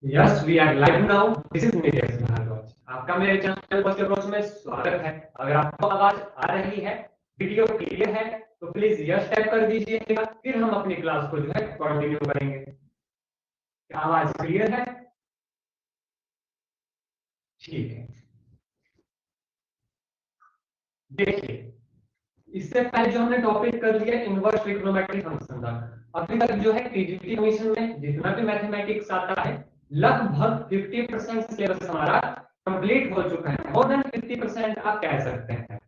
Yes, we are live now. This is Nilesh Bhardwaj. आपका मेरे channel first approach में स्वागत है। अगर आपको आवाज आ रही है, वीडियो क्लियर है, तो प्लीज यस टाइप कर दीजिएगा, फिर हम अपनी क्लास को जो है कंटिन्यू करेंगे। क्या आवाज क्लियर है? ठीक है। देखिए, इससे पहले जो हमने टॉपिक कर लिया इनवर्स ट्रिग्नोमेट्री फंक्शन का। अभी तक जो है टीजीटी कमीशन में जितना भी मैथमेटिक्स आता है, लगभग 50% सिलेबस हमारा कंप्लीट हो चुका है। मोर देन 50% आप कह सकते हैं,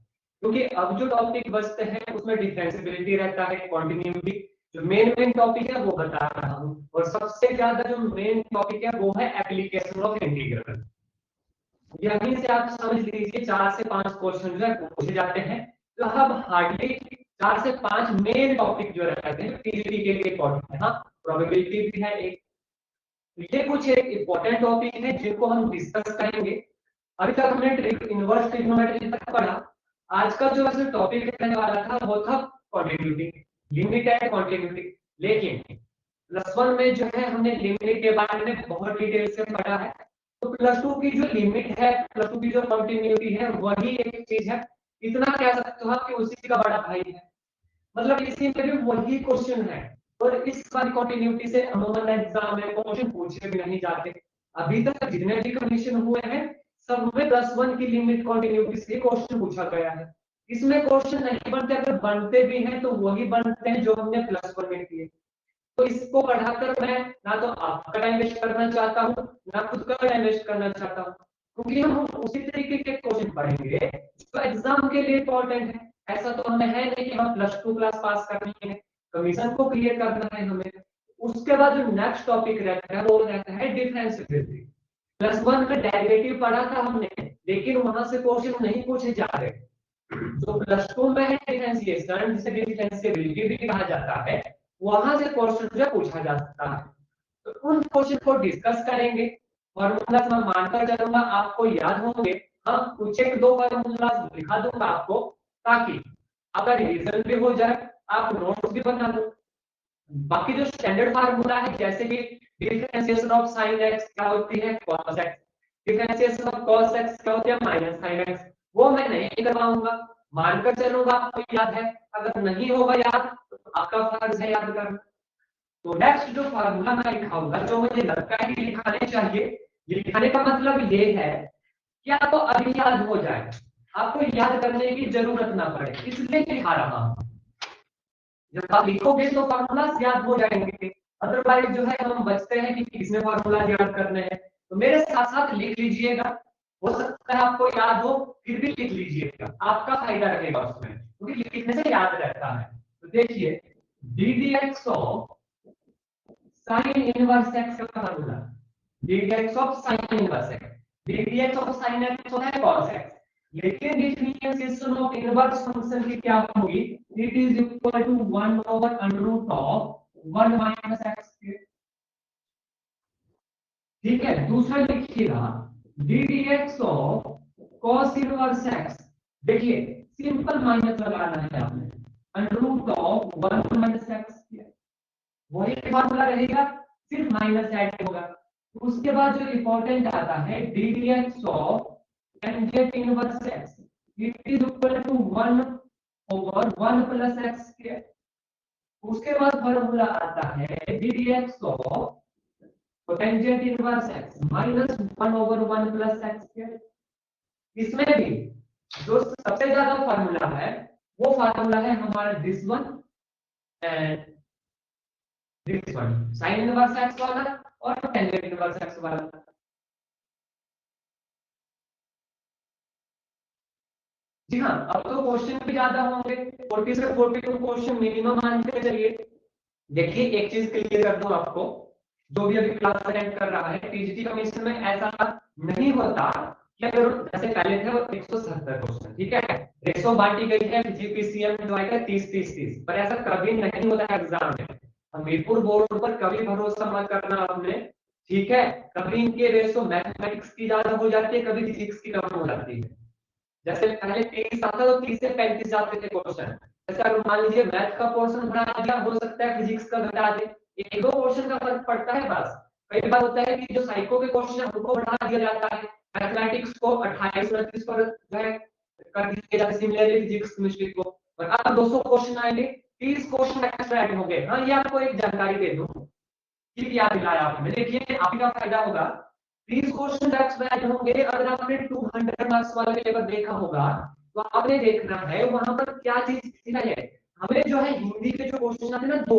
क्योंकि अब जो टॉपिक बचते हैं उसमें डिफरेंशिएबिलिटी रहता है, कॉन्टिन्यूटी। जो मेन टॉपिक है वो बता रहा हूँ, और सबसे ज्यादा जो मेन टॉपिक है वो है एप्लीकेशन ऑफ इंटीग्रल। यहीं से आप समझ लीजिए 4 से 5 क्वेश्चन जो है पूछे जाते हैं। तो अब हार्डली 4 से 5 मेन टॉपिक जो रहते हैं टीजीटी के लिए इंपॉर्टेंट है। हाँ, प्रोबेबिलिटी भी है एक। तो ये कुछ एक इंपॉर्टेंट टॉपिक है जिनको हम डिस्कस करेंगे। अभी तक हमने इनवर्स ट्रिग्नोमेट्री तक पढ़ा। आज का जो ऐसे टॉपिक रहने वाला था वो था कॉन्टिन्यूटी, लिमिट एंड कॉन्टिन्यूटी। लेकिन +1 में जो है हमने लिमिट के बारे में बहुत डिटेल से पढ़ा है। तो +2 की जो लिमिट है, +2 की जो कॉन्टिन्यूटी है, वही एक चीज है। इतना कह सकते हो आप कि उसी का बड़ा भाई है। मतलब इसी में भी वही क्वेश्चन है, और इस वाली कॉन्टिन्यूटी से अमूमन एग्जाम में क्वेश्चन पूछे भी नहीं जाते। अभी तक जितने भी कंडीशन हुए हैं, सब में +1 की लिमिट कॉन्टिन्यूटी से क्वेश्चन पूछा गया है। इसमें क्वेश्चन नहीं बनते, अगर बनते भी हैं तो वही बनते हैं जो हमने +1 में किए। तो इसको पढ़ाकर मैं ना तो आपका टाइम वेस्ट करना चाहता हूँ, ना खुद का टाइम वेस्ट करना चाहता हूँ, क्योंकि हम उसी तरीके के क्वेश्चन पढ़ेंगे जो एग्जाम के लिए इंपॉर्टेंट है। ऐसा तो हमें है नहीं कि हम +2 क्लास पास करनी है, कमीशन को क्लियर करना है हमें। उसके बाद जो नेक्स्ट टॉपिक रहता है वो रहता है डिफरेंशिएबिलिटी। +1 का डेरिवेटिव पढ़ा था हमने, लेकिन वहां से क्वेश्चन नहीं पूछे जा रहे। जो +2 में है डिफरेंशिएशन, जिसे डिफरेंशिएबिलिटी भी कहा जाता है, वहां से क्वेश्चन जो पूछा जा सकता है। तो उन क्वेश्चन को डिस्कस करेंगे। फॉर्मूला मैं मानकर चलूंगा आपको याद होंगे। हाँ, कुछ एक दो फॉर्मूला लिखा दूंगा आपको, ताकि आपका रिवीजन भी हो जाए, आप नोट्स भी बना लो। बाकी जो स्टैंडर्ड फार्मूला है, जैसे कि डिफरेंशिएशन ऑफ sin x क्या होती है cos x, differentiation of cos x क्या होती है -sin x, वो मैं नहीं करवाऊंगा, मानकर चलूंगा आपको याद है। अगर नहीं होगा याद तो आपका फर्ज है याद करना। तो नेक्स्ट जो फार्मूला मैं लिखाऊंगा, जो मुझे लगता है कि लिखाने चाहिए, ये लिखाने का मतलब ये है कि आपको अभी याद हो जाए, आपको याद करने की जरूरत ना पड़े, इसलिए लिखा रहा हूं। जब आप लिखोगे तो फॉर्मूला याद हो जाएंगे। अदरवाइज जो है हम बचते हैं कि किसने फॉर्मूला याद करने हैं। तो मेरे साथ साथ लिख लीजिएगा। हो सकता है आपको याद हो, फिर भी लिख लीजिएगा, आपका फायदा रहेगा उसमें, क्योंकि लिखने से याद रहता है। तो देखिए, ddx of sine inverse x का formula, ddx of sine inverse x, ddx of sine x होता है cos x। लेकिन डिफरेंशिएशन ऑफ इनवर्स फंक्शन की क्या होगी? It is equal to 1 over under root of 1 minus x। ठीक है, दूसरा लिखिएगा ddx ऑफ cos इनवर्स x। देखिए, सिंपल माइनस लगाना है आपने, under root of 1 minus x, वही फॉर्मूला रहेगा, सिर्फ माइनस ऐड होगा। उसके बाद जो इंपॉर्टेंट आता है ddx of tangent inverse x, it is equal to 1 over 1 plus x। उसके बाद फॉर्मूला आता है ddx of tangent inverse x minus 1 over 1 plus x। इसमें भी जो सबसे ज्यादा फॉर्मूला है वो फॉर्मूला है हमारा this one and this one, sign inverse x वाला और टेंजेंट इनवर्स x वाला। जी हाँ, अब तो क्वेश्चन भी ज्यादा होंगे, 40 से 42 क्वेश्चन मिनिमम मान के चलिए। देखिए, एक चीज क्लियर कर दूं आपको, जो भी अभी क्लास अटेंड कर रहा है, टीजीटी कमीशन में ऐसा नहीं होता कि अगर जैसे पहले थे 170 क्वेश्चन, ठीक है, रेशो बांटी गई है जीपीसीएम जो आएगा 30-30-30, पर ऐसा कभी नहीं होता है एग्जाम में। हमीरपुर बोर्ड पर कभी भरोसा मत करना आपने, ठीक है। कभी इनके रेशो मैथमेटिक्स की ज्यादा हो जाती है, कभी फिजिक्स की कम हो जाती है। जैसे पहले 30 आता तो 30 से 35 जाते थे क्वेश्चन। जैसे अगर मान लीजिए मैथ का पोर्शन बढ़ा दिया, हो सकता है फिजिक्स का घटा दे, एक दो क्वेश्चन का फर्क पड़ता है बस। कई बार होता है कि जो साइको के क्वेश्चन है उनको बढ़ा दिया जाता है, मैथमेटिक्स को 28 29 पर जो है कर दिया जाता है, सिमिलरली फिजिक्स केमिस्ट्री को। और अब 200 क्वेश्चन आएंगे, 30 क्वेश्चन एक्स्ट्रा ऐड होंगे। हाँ, ये आपको एक जानकारी दे दूं कि याद दिलाया आपने, देखिए आपका फायदा होगा। 30 क्वेश्चन एक्स्ट्रा ऐड होंगे। अगर आपने 200 मार्क्स वाले पेपर देखा होगा तो आपने देखना है वहां पर क्या चीज है। हमें जो है हिंदी के जो क्वेश्चन आते हैं ना, दो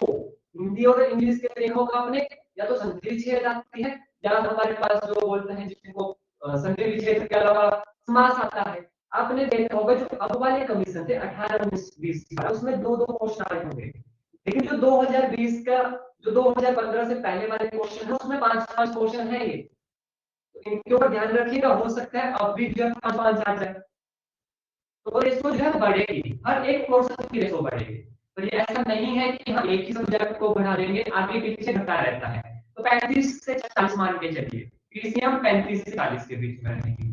हिंदी और इंग्लिश के देखा होगा आपने, या तो संधि छेद आती है या हमारे पास जो बोलते हैं जिसको संधि छेद के अलावा समास आता है। आपने देखा होगा जो अब वाले कमीशन थे 18 19 20 उसमें दो दो क्वेश्चन आए होंगे, लेकिन जो 2020 का जो 2015 से पहले वाले क्वेश्चन है उसमें 5-5 क्वेश्चन है ये, तो इनके ऊपर ध्यान रखिएगा। हो सकता है अब भी जो 5-5 आ जाए, तो रेशो जो है बढ़ेगी, हर एक पोर्शन की रेशो बढ़ेगी। तो ये ऐसा नहीं है कि हम एक ही सब्जेक्ट को बढ़ा देंगे, आगे पीछे घटा रहता है। तो 35 से 40 मान के चलिए, पीसीएम 35 से 40 के बीच में रहेगी।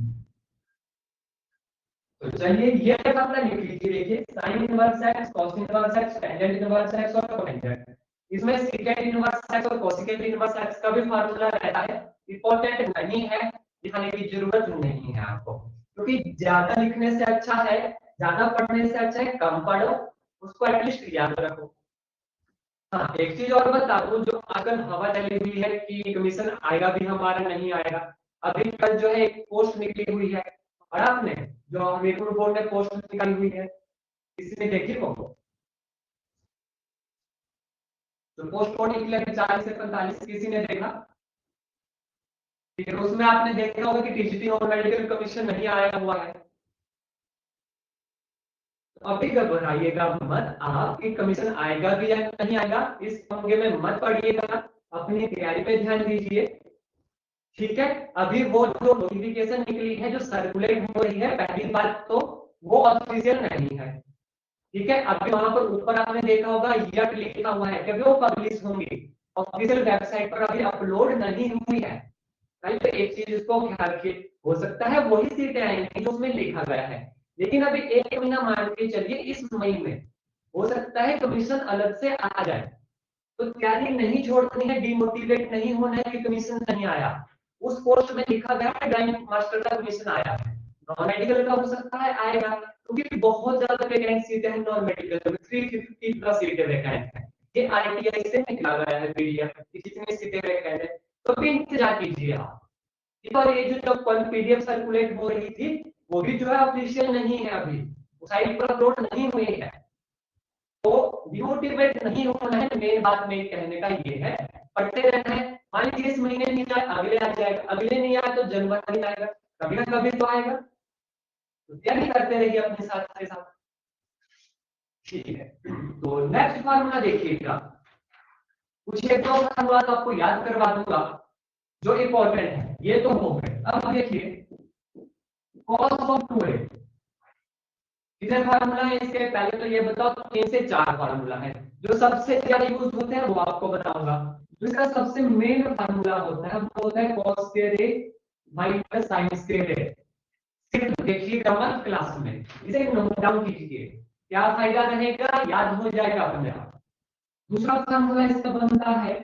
तो चलिए ये फॉर्मूला लिख लीजिए। देखिए sine inverse x, cos inverse x, tangent inverse x और कोटेंजेंट। इसमें सेकेंड इनवर्स एक्स और कोसेकेंट इनवर्स एक्स का भी फॉर्मूला रहता है, इंपॉर्टेंट नहीं है, दिखाने की जरूरत नहीं है आपको, क्योंकि ज्यादा लिखने से अच्छा है, ज्यादा पढ़ने से अच्छा है कम पढ़ो, उसको एटलीस्ट याद रखो। हाँ, एक चीज और बता दूं, जो आजकल हवा चली हुई है कि कमीशन आएगा भी हमारा नहीं आएगा। अभी कल जो है एक पोस्ट निकली हुई है, और आपने जो हमीरपुर बोर्ड ने पोस्ट निकाली हुई है, किसी ने देखी वो? तो पोस्ट कोड निकले 40 से 45, किसी ने देखा? ठीक है, उसमें आपने देखा होगा कि टीजीटी और मेडिकल कमीशन नहीं आया हुआ है। तो अभी घबराइएगा मत आप कि कमीशन आएगा भी या नहीं आएगा, इस पंगे में मत पड़िएगा, अपनी तैयारी पे ध्यान दीजिए। ठीक है, अभी वो जो नोटिफिकेशन निकली है, जो सर्कुलेट हो रही है, पहली बात तो वो ऑफिशियल नहीं है। ठीक है, अभी वहां पर ऊपर आपने देखा होगा यट लिखा हुआ है, कभी वो पब्लिश होंगी, ऑफिशियल वेबसाइट पर अभी अपलोड नहीं हुई है। तो एक चीज इसको ख्याल रखिए, हो सकता है वही सीटें आएंगी जो उसमें लिखा गया है, लेकिन अभी एक महीना मान के चलिए, इस मई में हो सकता है कमीशन अलग से आ जाए। तो तैयारी नहीं छोड़नी है, डिमोटिवेट नहीं होना है कि कमीशन नहीं आया। उस पोस्ट में लिखा गया है ड्राइंग मास्टर का कमीशन आया है, नॉन मेडिकल का हो सकता है आएगा, क्योंकि बहुत ज्यादा वैकेंट सीटें हैं नॉन मेडिकल में, 350 प्लस सीटें वैकेंट है। ये आईटीआई से निकला गया है पीडीएफ, कितनी सीटें वैकेंट है, तो भी इंतजार कीजिए आप। और ये जो कल पीडीएफ सर्कुलेट हो रही थी, वो भी जो है ऑफिशियल नहीं है, अभी साइट पर अपलोड नहीं हुई है। तो डिमोटिवेट नहीं होना है, मेन बात मेरे कहने का ये है, पढ़ते रहना है। मान लीजिए इस महीने नहीं आया, अगले आ जाएगा, अगले नहीं आया तो जनवरी में आएगा, कभी ना कभी तो आएगा। तो तैयारी करते रहिए अपने साथ के साथ। ठीक है, तो नेक्स्ट फार्मूला देखिएगा, कुछ एक दो फार्मूला तो आपको याद करवा दूंगा जो इंपॉर्टेंट है, ये तो हो गए। अब देखिए कॉस ऑफ 2a कितने फार्मूला है इसके, पहले तो ये बताओ, 3 से 4 फार्मूला है। जो सबसे ज्यादा यूज होते हैं वो आपको बताऊंगा। जो इसका सबसे मेन फार्मूला होता है वो होता है cos square a minus sin square a। सिर्फ देखिएगा मत क्लास में, इसे नोट डाउन कीजिए, क्या फायदा रहेगा, याद हो जाएगा अपने आप। दूसरा फार्मूला इसका बनता है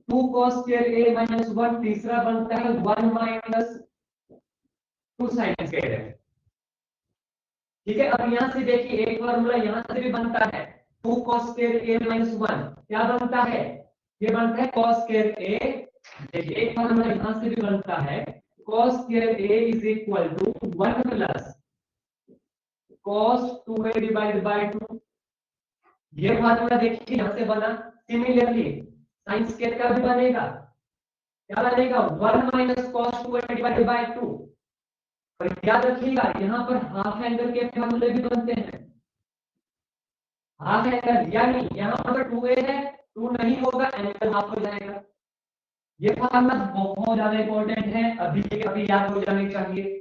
2 cos स्क्वायर a माइनस 1, तीसरा बनता है 1 माइनस 2 sin स्क्वायर a। ठीक है, अब यहां से देखिए एक फार्मूला यहां से भी बनता है 2 cos स्क्वायर a minus 1, क्या बनता है, ये बनता है cos स्क्वायर a। देखिए एक फार्मूला यहां से भी बनता है cos square a is equal to 1 plus cos 2a divided by 2। ये फार्मूला देखिए यहां से बना। सिमिलरली sin स्क्वायर का भी बनेगा, क्या बनेगा 1 minus cos 2a divided by 2। और याद रखिएगा यहाँ पर हाफ एंगल के फार्मूले भी बनते हैं, हाफ एंगल, यानी यहाँ पर 2a है, 2 नहीं होगा, एंगल हाफ हो जाएगा। ये फार्मूला बहुत ज्यादा इंपॉर्टेंट है, अभी याद हो जाने चाहिए।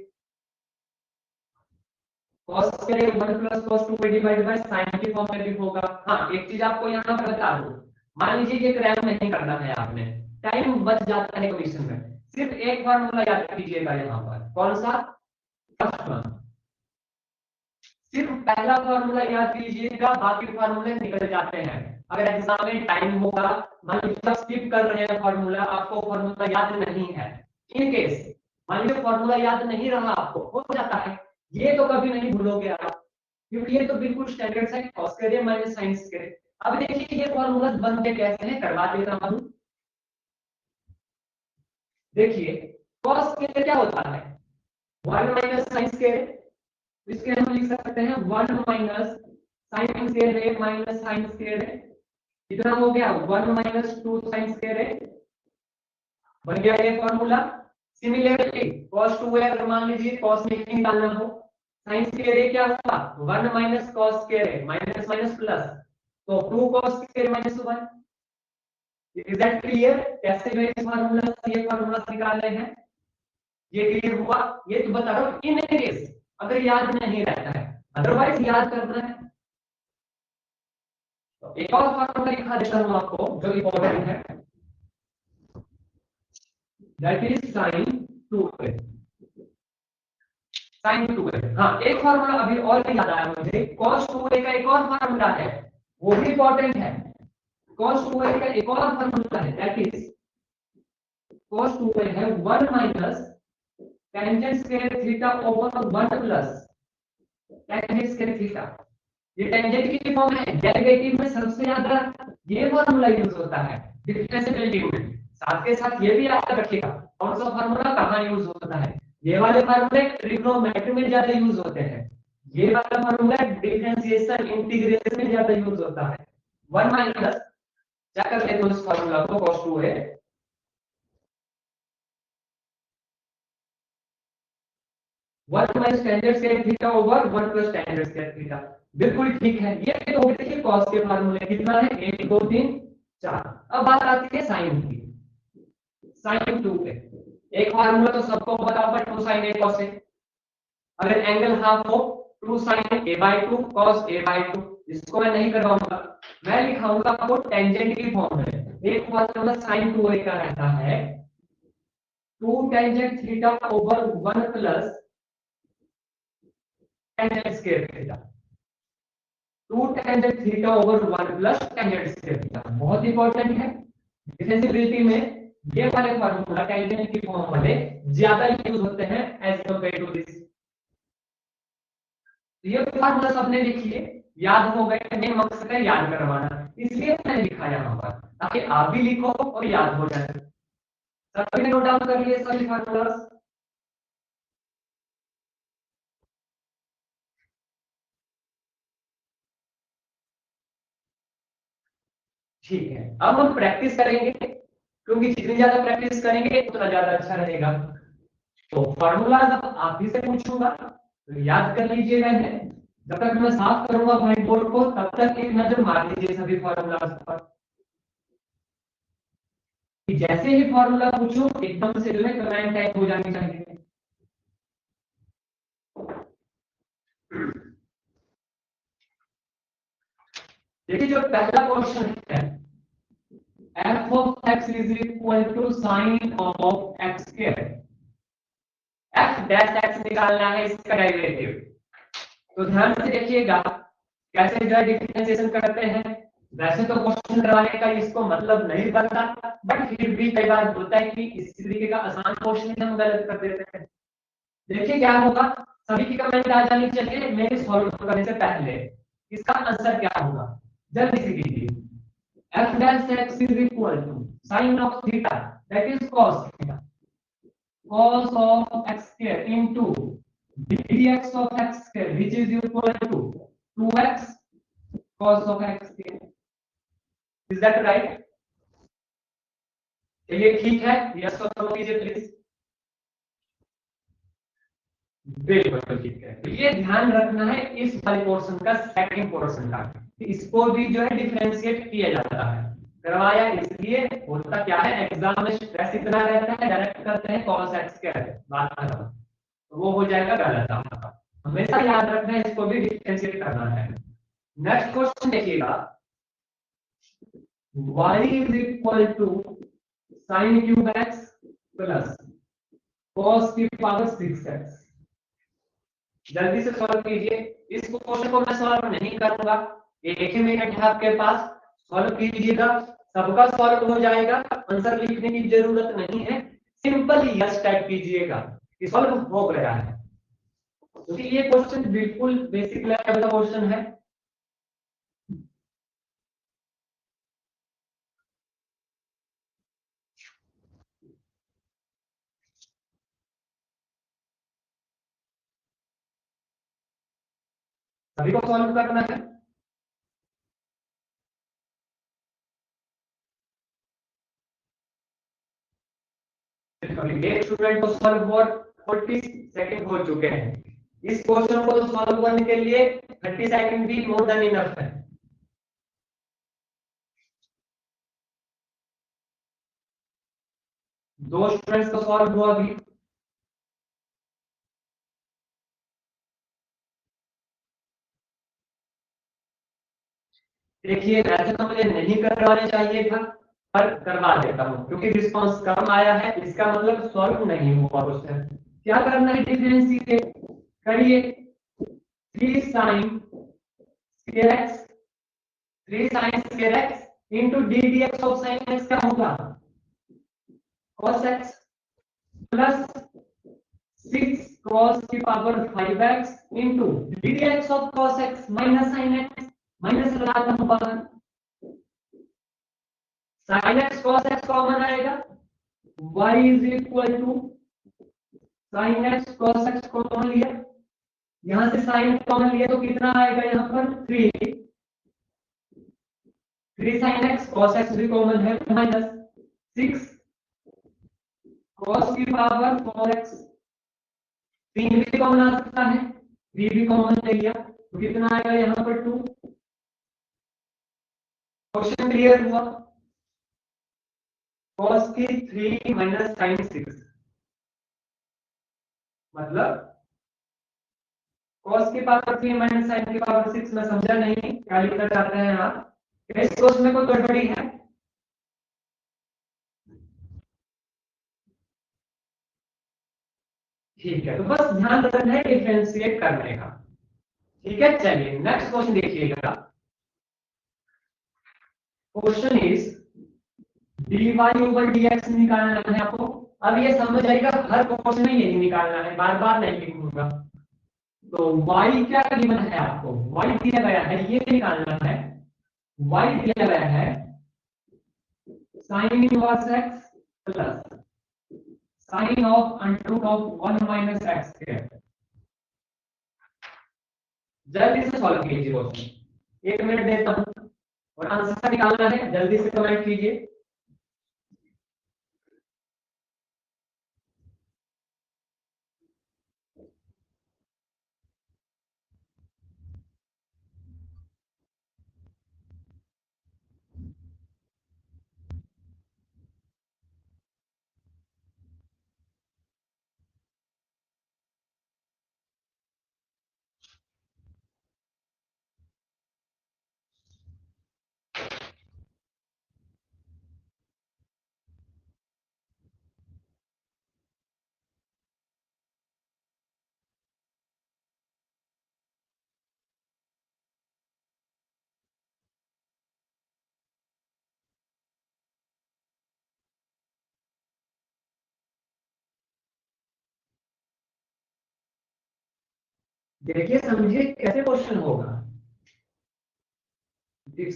cos square 1 plus cos 2a divided by sin के फॉर्म में भी होगा। हाँ, एक चीज आपको यहाँ पर बता दूं, मान लीजिए ये क्रैम नहीं करना है आपने, टाइम बच जाता है क्वेश्चन में, सिर्फ एक फार्मूला याद कीजिएगा यहाँ पर, कौन सा, फर्स्ट वन। सिर्फ पहला फार्मूला याद कीजिएगा, बाकी फार्मूले निकल जाते हैं। अगर एग्जाम में टाइम होगा, मान लीजिए आप स्किप कर रहे हैं फॉर्मूला, आपको फॉर्मूला याद नहीं है, इन केस मान लीजिए फॉर्मूला याद नहीं रहा, आपको हो जाता है, ये तो कभी नहीं भूलोगे आप, क्योंकि ये तो बिल्कुल स्टैंडर्ड है, cos square minus sin square. अब देखिए ये फॉर्मूला बनते कैसे हैं, करवा देता हूं। देखिए cos स्क्वायर क्या होता है, 1 माइनस sin स्क्वायर, इसके हम लिख सकते हैं 1 माइनस sin स्क्वायर है माइनस sin स्क्वायर है, कितना हो गया 1 माइनस 2 sin स्क्वायर है, बन गया ये फॉर्मूला। सिमिलरली cos 2 है, अगर मान लीजिए cos में निकालना हो, sin स्क्वायर क्या हुआ 1 minus cos square minus minus plus, तो 2 cos square minus 1। Is that clear, कैसे जो इस फॉर्मूला से ये फॉर्मूला निकाल रहे हैं, ये क्लियर हुआ। ये तो बता रहा हूं इन केस अगर याद नहीं रहता है, अदरवाइज याद करना है। तो एक और फॉर्मूला दिखा देता हूं आपको जो इंपॉर्टेंट है, that is sin 2a। sin 2a, हाँ एक फॉर्मूला अभी और याद आया मुझे, cos 2a का एक और फॉर्मूला है, वो भी इंपॉर्टेंट है। cos 2a का एक और फॉर्मूला है, दैट इज cos 2a है 1 minus tangent square theta over 1 plus tangent square theta. ये टेंजेंट की फॉर्म है, डेरिवेटिव में सबसे ज्यादा ये फॉर्मूला यूज होता है डिफरेंशिएबिलिटी में। साथ के साथ ये भी याद रखिएगा कौन सा फॉर्मूला कहां यूज होता है। ये वाले फॉर्मूले ट्रिग्नोमेट्री में ज्यादा यूज होते हैं, ये वाला फॉर्मूला डिफरेंशिएशन इंटीग्रेशन में ज्यादा यूज होता है। 1 माइनस क्या कर लेते हो इस फॉर्मूला को, cos 2a 1 minus tangent square theta over 1 plus tangent square theta. बिल्कुल ठीक है, ये तो देखिए cos के फार्मूले कितना है 1 2 3 4। अब बात आती है sin की, sin 2a एक फार्मूला तो सबको पता होगा 2 sin a cos a, अगर एंगल हाफ हो 2 sin a/2 cos a/2। इसको मैं नहीं करवाऊंगा, मैं लिखाऊंगा आपको टेंजेंट की फॉर्म में। एक फार्मूला sin 2a का रहता है 2 tangent theta over 1 plus tangent square theta, 2 tangent theta over 1 plus tangent square theta. बहुत इंपॉर्टेंट है डिफरेंशिएबिलिटी में, ये वाले फार्मूला टेंजेंट की फॉर्म वाले ज्यादा यूज होते हैं एज कंपेयर टू दिस। ये फार्मूला सबने लिखिए, याद हो गए, मेन मकसद है याद करवाना, इसलिए मैंने लिखा यहाँ पर ताकि आप भी लिखो और याद हो जाए। सभी ने नोट डाउन कर लिए सभी फार्मूला। ठीक है, अब हम प्रैक्टिस करेंगे, क्योंकि जितनी ज्यादा प्रैक्टिस करेंगे उतना ज्यादा अच्छा रहेगा। तो फार्मूला जब आप ही से पूछूंगा तो याद कर लीजिएगा इन्हें, जब तक मैं साफ करूंगा व्हाइट बोर्ड को तब तक एक नजर मार लीजिए सभी फार्मूला पर, कि जैसे ही फार्मूला पूछूं एकदम से जो है कमेंट टाइप हो जानी चाहिए। देखिए जो पहला क्वेश्चन है, f of x is equal to sin of x square, f dash x निकालना है इसका डेरिवेटिव। तो ध्यान से देखिएगा कैसे जो डिफरेंशिएशन करते हैं। वैसे तो क्वेश्चन करवाने का इसको मतलब नहीं बनता, बट फिर भी कई बार होता है कि इस तरीके का आसान क्वेश्चन हम गलत कर देते हैं। देखिए क्या होगा, सभी की कमेंट आ जानी चाहिए मेरे सॉल्व करने से पहले, इसका आंसर क्या होगा जल्दी से कीजिए। f dash x is equal to sin of theta, that is cos theta, cos of x square into dx of x square, which is equal to 2x cos of x square. Is that right? चलिए ठीक है, yes तो कीजिए please. बिल्कुल ठीक है, तो ये ध्यान रखना है इस वाले पोर्शन का, सेकंड पोर्शन का, इसको भी जो है डिफरेंशिएट किया जाता है। करवाया इसलिए होता क्या है, एग्जाम में स्ट्रेस इतना रहता है, डायरेक्ट करते हैं cos x क्या है बात खत्म, तो वो हो जाएगा गलत आपका। हमेशा याद रखना है, इसको भी डिफरेंशिएट करना है। नेक्स्ट क्वेश्चन देखिएगा, y is equal to sin cube x plus cos की पावर 6x। जल्दी से सॉल्व कीजिए, इस क्वेश्चन को मैं सॉल्व नहीं करूंगा, एक ही मिनट है आपके पास, सॉल्व कीजिएगा, सबका सॉल्व हो जाएगा, आंसर लिखने की जरूरत नहीं है, सिंपल यस टाइप कीजिएगा कि सॉल्व हो गया है। क्योंकि ये क्वेश्चन बिल्कुल बेसिक लेवल का क्वेश्चन है। सभी को सॉल्व करना है। एक स्टूडेंट को सॉल्व हुआ 40 सेकंड हो चुके हैं। इस क्वेश्चन को तो सॉल्व करने के लिए 30 सेकंड भी मोर देन इनफ है। दो स्टूडेंट्स को सॉल्व हुआ अभी। देखिए वैसे तो मुझे नहीं करवाने चाहिए था, पर करवा देता हूँ क्योंकि रिस्पांस कम आया है, इसका मतलब सॉल्व नहीं हुआ क्वेश्चन। क्या करना है, डिफरेंशिएट करिए। 3 sin square x 3 sin square x into d dx of sin x क्या होगा, cos x plus 6 cos की power 5x into d dx of cos x minus sin x, minus लगाता हूँ बाहर, sin x cos x common आएगा, y is equal to sin x cos x common लिया, यहां से sin कॉमन लिया तो कितना आएगा, यहाँ पर 3 sin x cos x भी कॉमन है, माइनस 6 cos की पावर 4x, 3 भी कॉमन आ सकता है, 3 भी कॉमन ले लिया तो कितना आएगा यहाँ पर 2। क्वेश्चन क्लियर हुआ। cos की 3 माइनस sin 6 मतलब cos की पावर 3 माइनस sin की पावर 6, मैं समझा नहीं क्या लिखना चाहते हैं आप, इस क्वेश्चन में कोई गड़बड़ी है? ठीक है, तो बस ध्यान रखना है डिफरेंशिएट करने का। ठीक है, चलिए नेक्स्ट क्वेश्चन देखिएगा। Question is dy over dx निकालना है आपको। अब ये समझ आएगा, हर क्वेश्चन में यही निकालना है, बार बार नहीं लिखूंगा। तो y क्या गिवन है आपको, y दिया गया है, ये निकालना है। y दिया गया है sin inverse x plus sin of under root of 1 minus x square. जल्दी से सॉल्व कीजिए क्वेश्चन, 1 मिनट देता हूं और आंसर निकालना है, जल्दी से कमेंट कीजिए। देखिए समझिए कैसे क्वेश्चन होगा,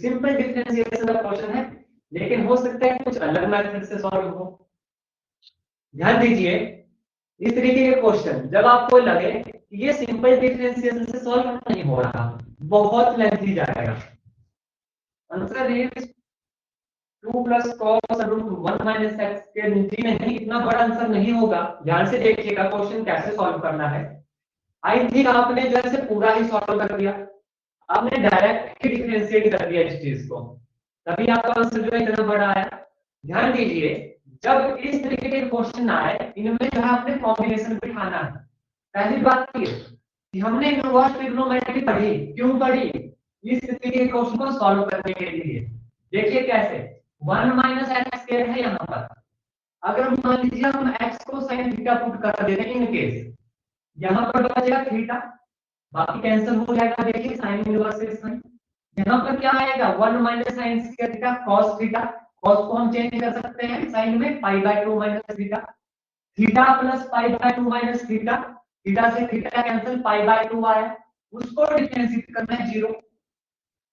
सिंपल डिफरेंशिएशन का क्वेश्चन है, लेकिन हो सकता है कुछ अलग मेथड से सॉल्व हो। ध्यान दीजिए, इस तरीके के क्वेश्चन जब आपको लगे कि ये सिंपल डिफरेंशिएशन से सॉल्व नहीं हो रहा, बहुत लेंथी जाएगा, answer is 2 plus cos root 1 minus x के नीचे नहीं, इतना बड़ा आंसर नहीं होगा। ध्यान से देखिएगा क्वेश्चन कैसे सॉल्व करना है। आई थिंक आपने जो है पूरा ही सॉल्व कर दिया, आपने डायरेक्ट ही डिफरेंशिएट कर दिया इस चीज को, तभी आपका आंसर जो है इतना बड़ा आया। ध्यान दीजिए, जब इस तरीके के क्वेश्चन आए, इनमें जो है आपने कॉम्बिनेशन बिठाना है। पहली बात ये कि हमने इनवर्स ट्रिग्नोमेट्री पढ़ी, क्यों पढ़ी, इस तरीके के क्वेश्चन को सॉल्व करने के लिए। देखिए कैसे, 1 माइनस एक्स स्क्वायर है यहाँ पर, अगर मान लीजिए हम x को sin थीटा पुट कर देते हैं इन केस, यहाँ पर बचेगा थीटा, बाकी कैंसिल हो जाएगा। देखिए sin इनवर्स से sin, यहाँ पर क्या आएगा 1 minus sine square theta cos theta, cos को हम चेंज कर सकते हैं साइन में पाई by 2 minus theta, theta plus pi by 2 minus theta, theta से थीटा कैंसिल पाई बाय 2 आया, उसको डिफरेंशिएट करना है 0।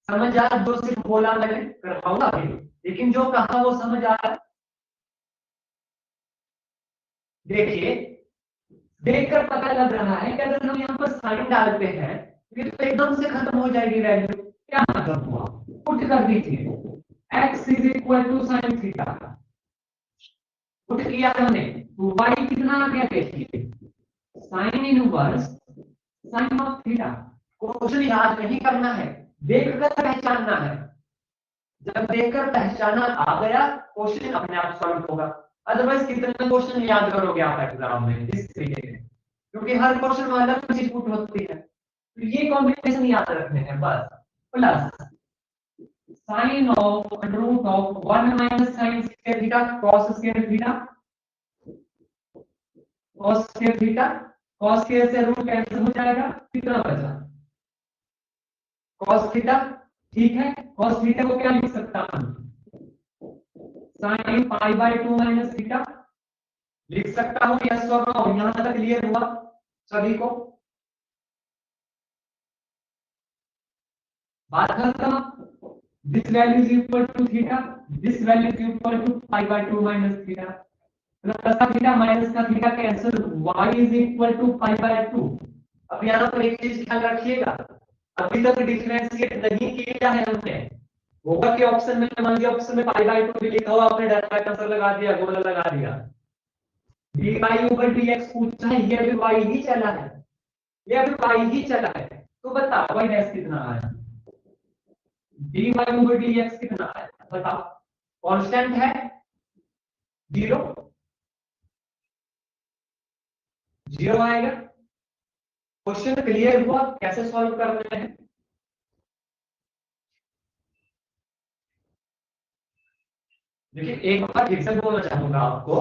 समझ आ रहा, जो सिर्फ बोला मैंने करवाऊंगा अभी, लेकिन जो कहा वो समझ आ रहा है। देखिए देखकर पता लग रहा है कि अगर हम यहाँ पर साइन डालते हैं फिर तो एकदम से खत्म हो जाएगी वैल्यू। क्या मतलब हुआ, पुट कर दीजिए x is equal to sine theta, put किया हमने तो y कितना आ गया देखिए sine inverse sine of theta. Question याद नहीं करना है, देखकर पहचानना है। जब देखकर पहचाना आ गया क्वेश्चन अपने आप सॉल्व होगा। अदरवाइज कितने क्वेश्चन याद करोगे आप एग्जाम में इस तरीके से, क्योंकि हर क्वेश्चन में अलग चीज पुट होती है। तो ये कॉम्बिनेशन याद रखने हैं बस। Plus sine of root of 1 minus sine square theta cos square theta, cos square theta, cos square से रूट कैंसिल हो जाएगा, कितना बचा cos थीटा। ठीक है, cos थीटा को क्या लिख सकता हूं sine pi by 2 minus theta लिख सकता हूं, यस और नो, यहां तक क्लियर हुआ सभी को? बात खत्म। This value is equal to theta, this value is equal to pi by 2 minus theta, plus का थीटा माइनस का theta cancel, y is equal to pi by 2। अब यहां पर एक चीज ख्याल रखिएगा, अभी तक डिफरेंशिएट नहीं किया है हमने। होगा कि ऑप्शन में मान लीजिए ऑप्शन में पाई बाय 2 भी लिखा हुआ, आपने डायरेक्ट आंसर लगा दिया, गोला लगा दिया। dy over dx पूछा है, ये अभी y ही चला है, ये अभी y ही चला है, तो बताओ y डैश कितना आया, dy over dx कितना आया बताओ? कांस्टेंट है 0, 0 आएगा। क्वेश्चन क्लियर हुआ कैसे सॉल्व करते हैं? देखिए एक बार फिर से बोलना चाहूंगा आपको,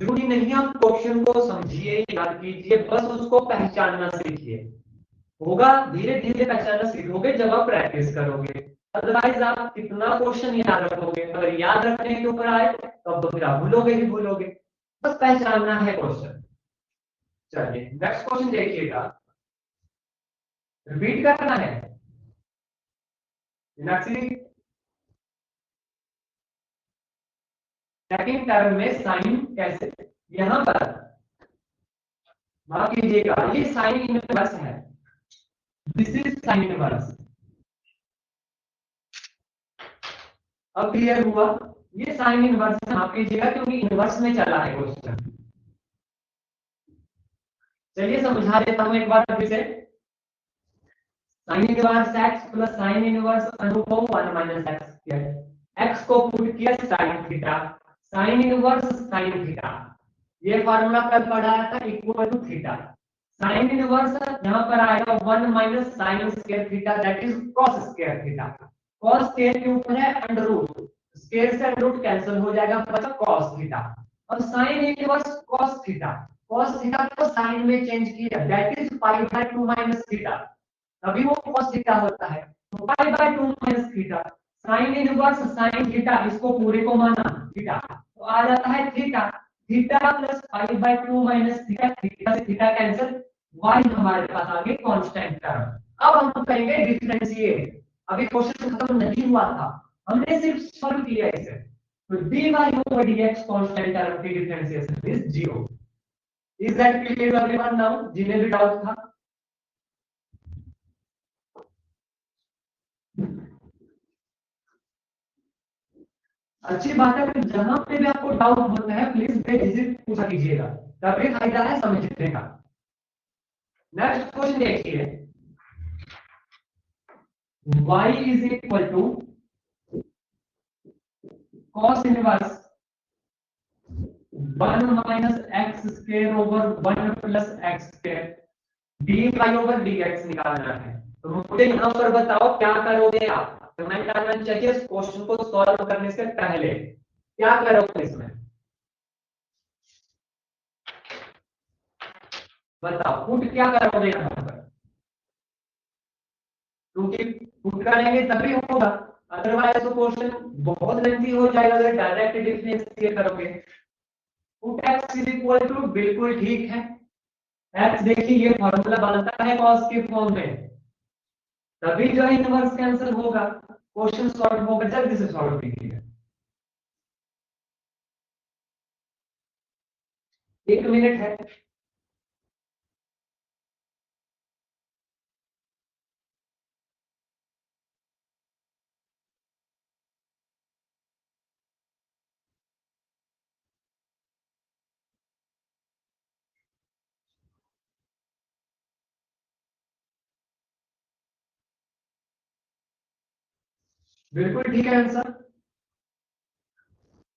जरूरी नहीं आप क्वेश्चन को समझिए याद कीजिए, बस उसको पहचानना सीखिए। होगा धीरे धीरे पहचानना सीखोगे जब आप प्रैक्टिस करोगे। अदरवाइज आप कितना क्वेश्चन याद रखोगे, अगर याद रखने के ऊपर आए तब तो फिर आप भूलोगे ही भूलोगे। बस पहचानना है क्वेश्चन। चलिए नेक्स्ट क्वेश्चन देखिएगा, रिपीट करना है मीनाक्षी। सेकंड टर्म में साइन कैसे, यहां पर माफ कीजिएगा ये साइन इनवर्स है, दिस इज साइन इनवर्स। अब क्लियर हुआ, ये साइन इनवर्स है, माफ कीजिएगा क्योंकि इनवर्स में चला है क्वेश्चन। चलिए समझा देता हूं एक बार फिर से, sine inverse x plus sine inverse root of 1 minus x square, x को पुट किया sine theta, sine inverse sine theta, ये फार्मूला कल पढ़ाया था equal to theta, sine inverse यहां पर आएगा 1 minus sine square theta that is cos square theta, cos square के ऊपर है अंडर रूट, स्क्वायर से अंडर रूट कैंसिल हो जाएगा, बचा cos थीटा। अब sine inverse cos theta, cos theta को साइन में चेंज किया that is pi by 2 minus theta, तभी वो cos थीटा होता है, तो पाई by 2 minus theta, sine inverse sine theta, इसको पूरे को माना थीटा, तो आ जाता है theta, theta plus pi by 2 minus theta, theta से थीटा कैंसिल, y हमारे पास आ गई कांस्टेंट टर्म। अब हम करेंगे डिफरेंशिएट, अभी क्वेश्चन खत्म नहीं हुआ था, हमने सिर्फ सॉल्व किया इसे, तो dy over dx constant term की differentiation is 0। Is that clear to everyone now, जिन्हें भी डाउट था? अच्छी बात है, जहां पे भी आपको डाउट होता है प्लीज बेझिझक पूछा कीजिएगा, तभी फायदा है समझने का। नेक्स्ट क्वेश्चन देखिए, y is equal to cos inverse 1 minus x square over 1 plus x square, dy over dx निकालना है। तो मुझे यहाँ पर बताओ क्या करोगे आप, कमेंट करना चाहिए इस क्वेश्चन को सॉल्व करने से पहले, क्या करोगे इसमें बताओ, पुट क्या करोगे यहाँ पर, क्योंकि पुट करेंगे तभी होगा, अदरवाइज तो क्वेश्चन बहुत लेंथी हो जाएगा अगर डायरेक्ट डिफरेंशिएट करोगे। Put x is equal to, बिल्कुल ठीक है, x देखिए ये फॉर्मूला बनता है cos के फॉर्म में, तभी जो इनवर्स कैंसिल होगा, क्वेश्चन सॉल्व होगा, जल्दी से सॉल्व कीजिए। 1 मिनट है। बिल्कुल ठीक है आंसर,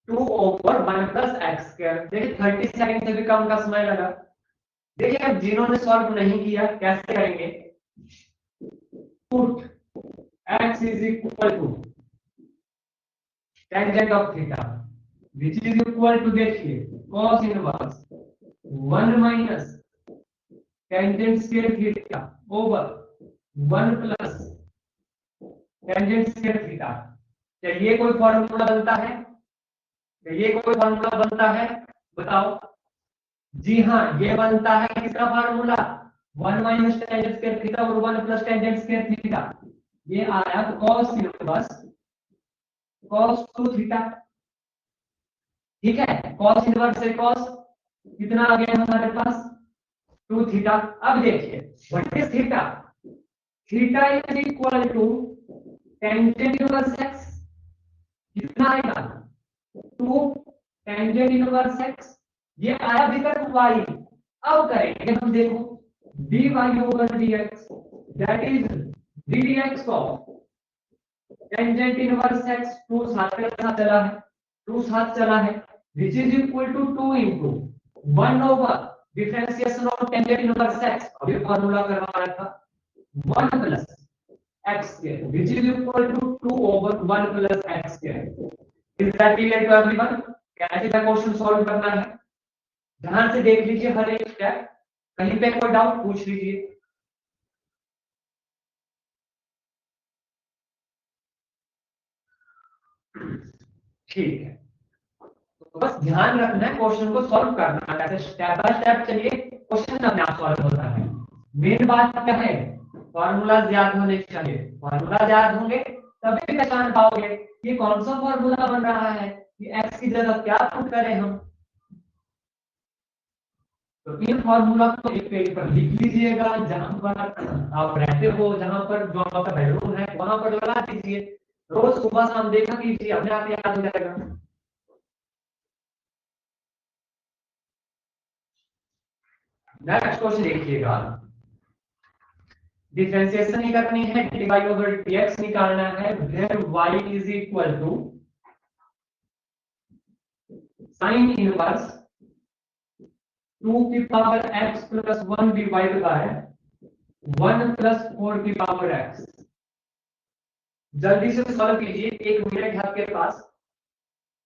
2/1 + x²। देखिए 30 सेकंड से भी कम का समय लगा। देखिए अब जिन्होंने सॉल्व नहीं किया कैसे करेंगे, put x is equal to tangent of theta which is equal to, देखिए cos inverse 1 minus tangent square theta over 1 plus tangent square theta. चलिए कोई फॉर्मूला बनता है, चलिए कोई फॉर्मूला बनता है, बताओ। जी हाँ, ये बनता है किसका formula, 1 minus tangent square theta और 1 प्लस टेंजेंट स्क्वायर थीटा। ये आया cos इनवर्स cos 2 थीटा, ठीक है। cos इनवर्स से cos कितना आ गया हमारे पास, 2 थीटा। अब देखिए what is theta, theta is equal to tangent inverse x, कितना आएगा 2 टेंजेंट इनवर्स x, ये आया विकल्प y। अब करेंगे हम, देखो dy over dx that is ddx of tangent inverse x, 2 साथ के साथ चला है, 2 साथ चला है, which is equal to 2 into 1 over differentiation of tangent inverse x, अभी फार्मूला करवा रहा था, 1 plus x square which is equal to 2 over 1 plus x square। Is that clear to everyone, कैसे का क्वेश्चन सॉल्व करना है, ध्यान से देख लीजिए हर एक स्टेप, कहीं पे कोई डाउट पूछ लीजिए। ठीक है, तो बस ध्यान रखना है क्वेश्चन को सॉल्व करना है, ऐसे स्टेप बाय स्टेप चलिए, क्वेश्चन अपने आप सॉल्व होता है। मेन बात क्या है, फार्मूला याद होने चाहिए, फार्मूला याद होंगे तभी पहचान पाओगे ये कौन सा फार्मूला बन रहा है, कि x की जगह क्या पुट करें हम। तो इन फार्मूला को एक पेज पर लिख लीजिएगा, जहां पर आप रहते हो, जहां पर जो आपका बेडरूम है वहां पर लगा दीजिए, रोज सुबह शाम देखा कीजिए, अपने आप याद हो जाएगा। नेक्स्ट क्वेश्चन देखिएगा, डिफरेंशिएशन ही करनी है, dy over dx निकालना है, फिर y is equal to sine inverse 2 की power x plus 1 divide by 1 plus 4 की पावर x। जल्दी से सॉल्व कीजिए, 1 मिनट है आपके पास,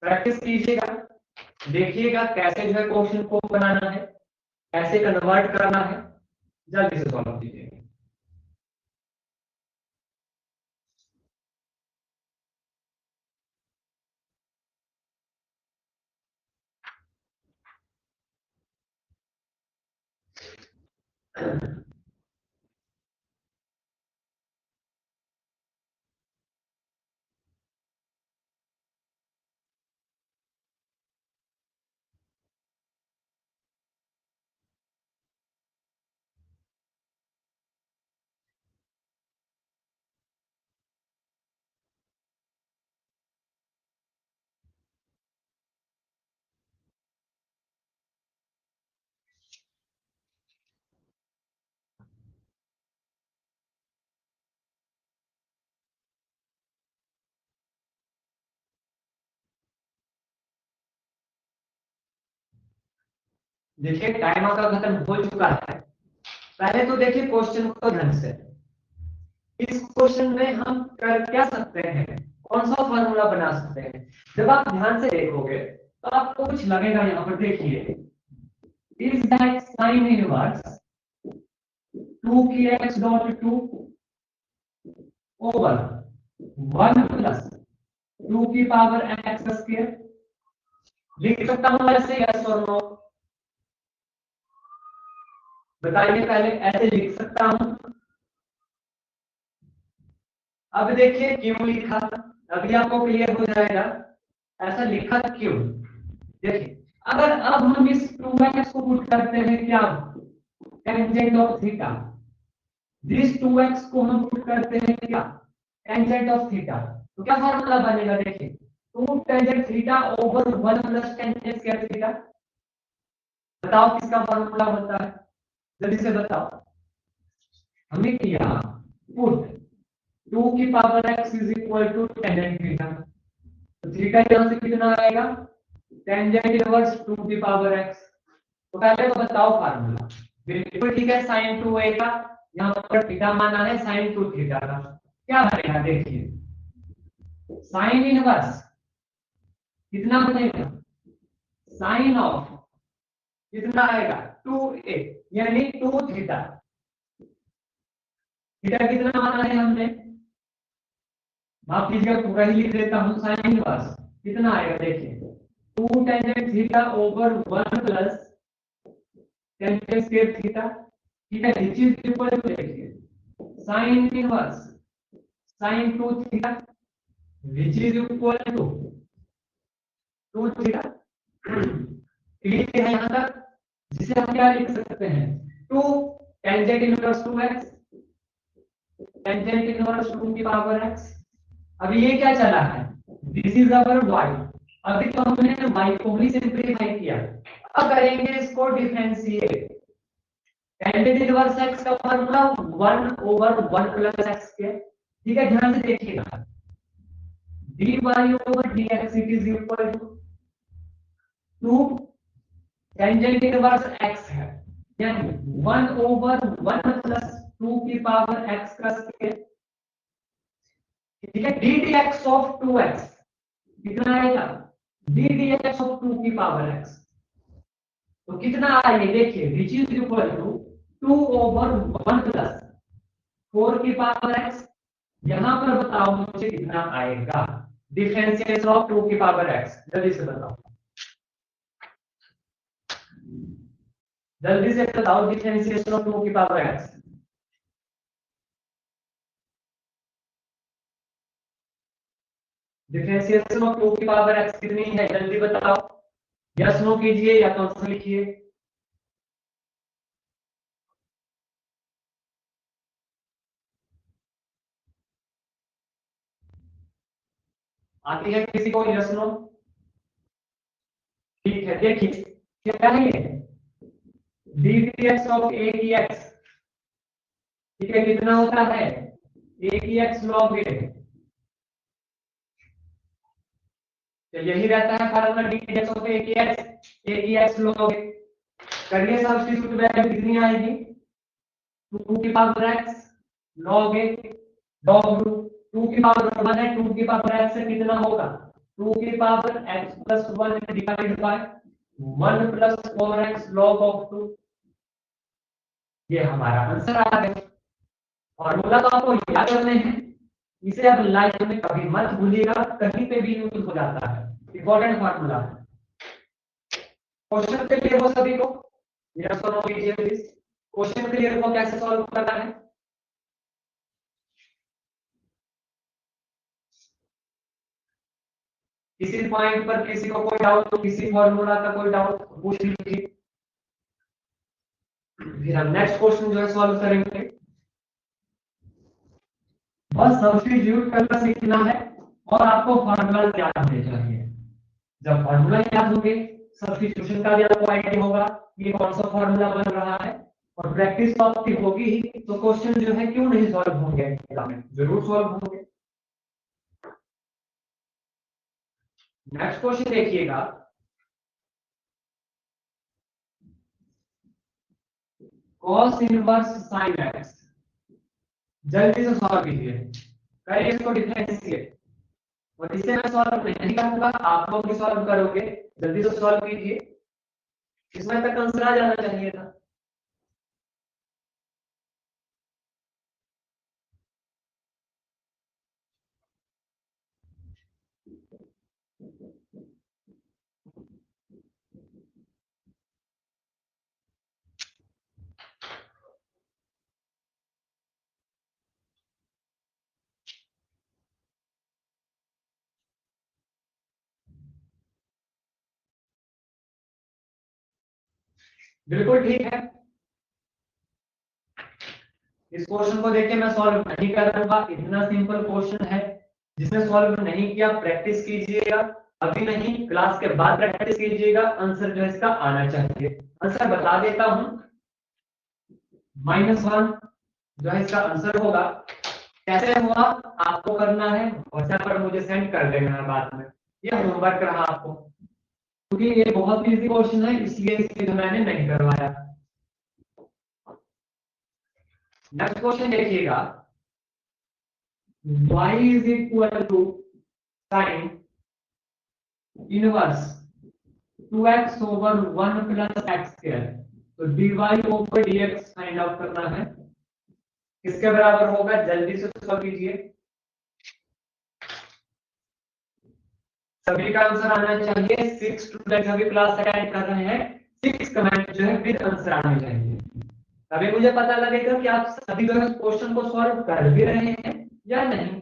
प्रैक्टिस कीजिएगा, देखिएगा कैसे जो है क्वेश्चन को बनाना है, कैसे कन्वर्ट करना है, जल्दी से सॉल्व कीजिए। देखिए टाइम आपका खत्म हो चुका है, पहले तो देखिए क्वेश्चन को ध्यान से, इस क्वेश्चन में हम कर क्या सकते हैं, कौन सा फॉर्मूला बना सकते हैं। जब आप ध्यान से देखोगे तो आपको कुछ लगेगा, यहाँ पर देखिए इज दैट साइन इनवर्स 2 की x डॉट 2 ओवर 1 प्लस 2 की पावर एक्स स्क्वायर लिख सकता हूं ऐसे, यस और नो बताइए, पहले ऐसे लिख सकता हूं। अब देखिए क्यों लिखा, अभी आपको क्लियर हो जाएगा ऐसा लिखा क्यों। देखिए अगर अब हम इस 2x को पुट करते हैं क्या, tangent of theta, this 2x को हम पुट करते हैं क्या, टेंजेंट ऑफ थीटा, तो क्या फार्मूला बनेगा देखिए, 2 tangent theta over 1 plus tangent square theta. बताओ किसका फार्मूला होता है, जल्दी से बताओ। हमने किया पुट 2 की power x is equal to tangent theta, तो थीटा यहां से कितना आएगा, टेंजेंट इनवर्स 2 की पावर x। तो पहले तो बताओ फार्मूला, बिल्कुल ठीक है, sin 2a का यहाँ पर थीटा माना है sin 2 थीटा का, क्या बनेगा देखिए, sin इनवर्स कितना बनेगा, sin ऑफ कितना आएगा 2a, यानी 2 थीटा, थीटा कितना माना है हमने, माफ कीजिएगा पूरा ही लिख देता हूं, sin इनवर्स कितना आएगा देखिए, 2 tangent theta over 1 plus tangent square theta, ठीक है, विच इज इक्वल टू देखिए sin inverse sin 2 theta which is equal to 2 theta. Clear है यहां तक, जिसे हम क्या लिख सकते हैं, 2 tangent inverse 2x, tangent inverse 2 की पावर x। अब ये क्या चला है, दिस इज अवर y, अभी तो हमने y को ही सिंपलीफाई किया, अब करेंगे इसको डिफरेंशिएट, टेंजेंट इनवर्स x का फार्मूला 1 ओवर 1 प्लस x के, ठीक है, ध्यान से देखिएगा, dy over dx it is equal to 2 tangent inverse x है, यानी 1 ओवर 1 प्लस 2 की पावर x का स्क्वायर, ठीक है, d dx ऑफ 2x कितना आएगा, d dx ऑफ 2 की पावर x, तो कितना आएगा देखिए, which is equal to 2 over 1 plus 4 की पावर x, यहां पर बताओ मुझे कितना आएगा, डिफरेंशिएशन ऑफ 2 की पावर x, जल्दी से बताओ, जल्दी से बताओ डिफरेंशिएशन ऑफ 2 की पावर x, डिफरेंशिएशन ऑफ 2 की पावर x कितनी है जल्दी बताओ, यस नो कीजिए या तो लिखिए। आती है किसी को यस नो, ठीक है, देखिए क्या है ये, डी dx ऑफ a की x, ठीक है, कितना होता है a की x log a, तो यही रहता है formula D dx of a की x log a, करिए सब्स्टिट्यूट, वैल्यू कितनी आएगी, 2 की power x log a log 2 की पावर 1 है, 2 की पावर x से कितना होगा, 2 की power x plus 1 divided by 1 plus 4x log of 2, ये हमारा आंसर आ गया। फॉर्मूला तो आपको याद करने हैं, इसे अब लाइफ में कभी मत भूलिएगा, कहीं पे भी यूज हो जाता है, इंपॉर्टेंट फॉर्मूला है। क्वेश्चन क्लियर हो सभी को, यस और नो कीजिए प्लीज, क्वेश्चन क्लियर हो कैसे सॉल्व करना है, किसी पॉइंट पर किसी को कोई डाउट तो किसी फॉर्मूला का कोई डाउट पूछ लीजिए, फिर हम नेक्स्ट क्वेश्चन जो है सॉल्व करेंगे। बस सब्स्टिट्यूट करना सीखना है और आपको फार्मूला याद होने चाहिए, जब फार्मूला याद होंगे सब्स्टिट्यूशन का भी आपको आइडिया होगा कि कौन सा फार्मूला बन रहा है, और प्रैक्टिस तो आपकी होगी ही, तो क्वेश्चन जो है क्यों नहीं सॉल्व होंगे एग्जाम में, जरूर सॉल्व होंगे। नेक्स्ट क्वेश्चन देखिएगा, cos इनवर्स sin x, जल्दी से सॉल्व कीजिए, करिए इसको डिफरेंशिएट, और इसे मैं सॉल्व नहीं करूंगा, आप लोग भी सॉल्व करोगे, जल्दी से सॉल्व कीजिए, इसमें तक आंसर आ जाना चाहिए था। बिल्कुल ठीक है। इस क्वेश्चन को देखिए मैं सॉल्व नहीं कर दूंगा, इतना सिंपल क्वेश्चन है। जिसने सॉल्व नहीं किया प्रैक्टिस कीजिएगा, अभी नहीं क्लास के बाद प्रैक्टिस कीजिएगा। आंसर जो है इसका आना चाहिए। आंसर बता देता हूं, -1 जो है इसका आंसर होगा। कैसे हुआ आपको करना है, व्हाट्सएप पर मुझे सेंड कर देना है बाद में। ये होमवर्क रहा आपको, क्योंकि ये बहुत इजी क्वेश्चन है इसलिए इसलिए मैंने नहीं करवाया। नेक्स्ट क्वेश्चन देखिएगा, y is equal to sin inverse 2x over 1 plus x square। तो dy over dx find out करना है। किसके बराबर होगा, जल्दी से सॉल्व कीजिए। सभी का आंसर आना चाहिए। 6 स्टूडेंट अभी क्लास अटेंड कर रहे हैं, 6 कमेंट जो है विद आंसर आने चाहिए। तभी मुझे पता लगेगा कि आप सभी जो है क्वेश्चन को सॉल्व कर भी रहे हैं या नहीं।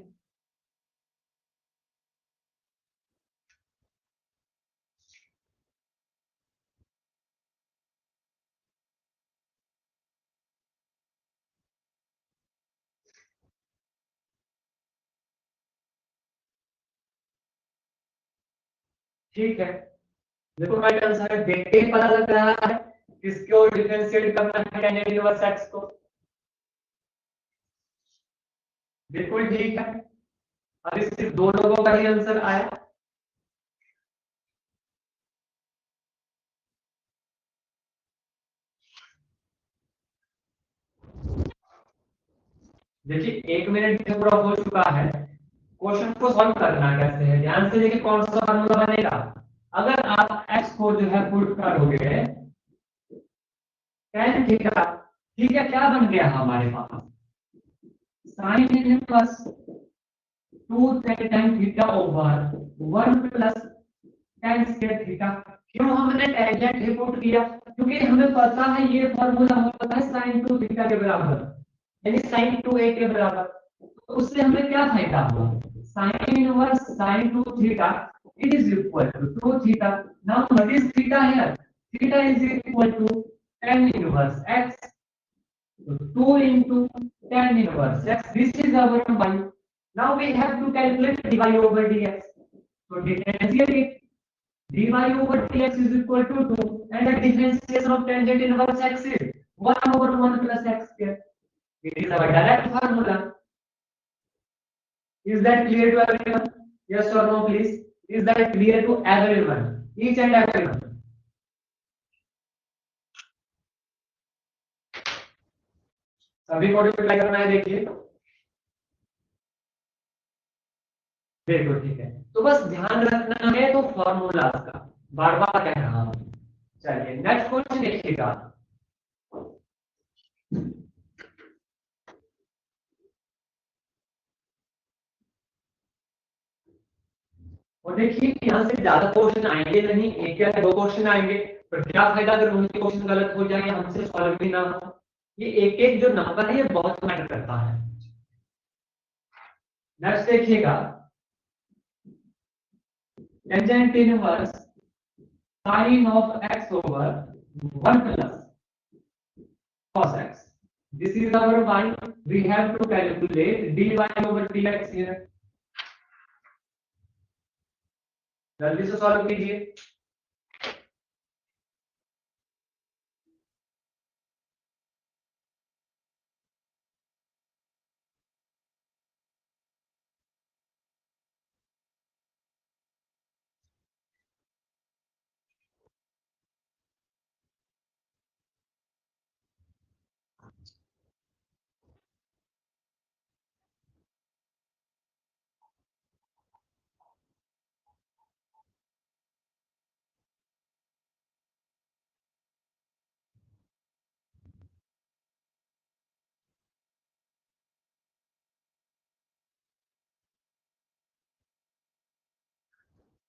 ठीक है, देखो मैं आंसर देख के ही पता लग रहा है किसकी ओर डिफरेंशिएट करना है tan इनवर्स x को। बिल्कुल ठीक है, अभी सिर्फ 2 लोगों का ही आंसर आया। देखिए 1 मिनट से पूरा हो चुका है। क्वेश्चन को सॉल्व करना कैसे है, ध्यान से देखिए कौन सा फार्मूला बनेगा। अगर आप x को जो है पुट करोगे tan थीटा, ठीक है, क्या बन गया हमारे पास sin inverse 2 tan theta over 1 plus tan square theta. क्यों हमने टेंजेंट ही पुट किया, क्योंकि हमें पता है ये फार्मूला होता है sin 2 थीटा के बराबर, यानी sin 2a के बराबर। तो उससे हमें क्या फायदा हुआ, sin inverse sin 2 theta it is equal to 2 theta। now what is theta here, theta is equal to tan inverse x, so 2 into tan inverse x, this is our y। now we have to calculate dy over dx, so differentiate it, dy over dx is equal to 2 and the differentiation of tangent inverse x is 1 over 1 plus x square। it is our direct formula। is that clear to everyone, yes or no please, is that clear to everyone, each and everyone? सभी को reply करना है, देखिए बिल्कुल ठीक है। तो बस ध्यान रखना है तो फॉर्मूला का बार बार कह रहा हूं। चलिए नेक्स्ट क्वेश्चन देखिएगा, और देखिए यहाँ से ज्यादा क्वेश्चन आएंगे नहीं, एक या 2 क्वेश्चन आएंगे। पर क्या फायदा अगर उनके क्वेश्चन गलत हो जाए, हमसे सॉल्व भी ना हो। ये एक एक जो नंबर है ये बहुत मैटर करता है। नेक्स्ट देखिएगा, tangent inverse sin of x over 1 plus cos x, this is our y, we have to calculate dy over dx here। जल्दी से सॉल्व कीजिए।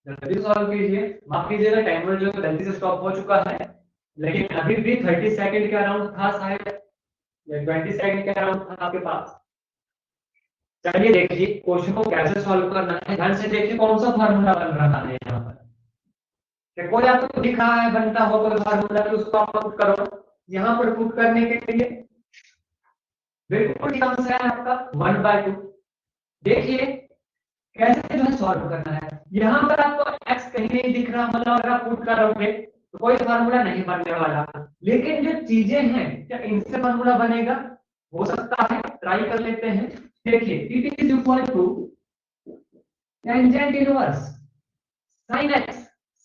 जल्दी सॉल्व कीजिए, माफ कीजिएगा टाइमर जो है गलती से स्टॉप हो चुका है, लेकिन अभी भी 30 सेकंड के अराउंड था शायद, या 20 सेकंड के अराउंड था आपके पास। चलिए देखिए क्वेश्चन को कैसे सॉल्व करना है, ध्यान से देखिए कौन सा फार्मूला बन रहा है यहाँ पर। कि कोई आपको दिख रहा है बनता हुआ कोई फार्मूला तो उसको आप पुट करो। यहाँ पर पुट करने के लिए बिल्कुल ठीक आंसर है आपका 1/2। देखिए कैसे जो है सॉल्व करना है। यहाँ पर आपको x कहीं नहीं दिख रहा, मतलब अगर आप पुट करोगे तो कोई फार्मूला नहीं बनने वाला। लेकिन जो चीजें हैं क्या इनसे फार्मूला बनेगा? हो सकता है, ट्राई कर लेते हैं। देखिए it is equal to tangent inverse sin x,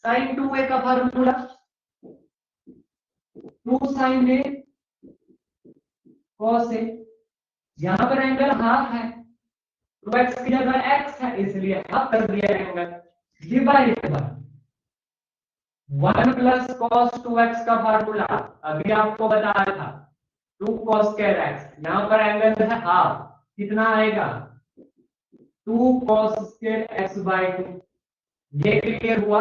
sin 2a का formula 2 sin a cos a। यहाँ पर एंगल हाफ है तो x की जगह x है इसलिए हाफ कर दिया angle divided by 1 plus cos 2x का फार्मूला अभी आपको बताया था 2 cos square x। यहाँ पर एंगल है हाफ, कितना आएगा 2 cos square x by 2। ये क्लियर हुआ?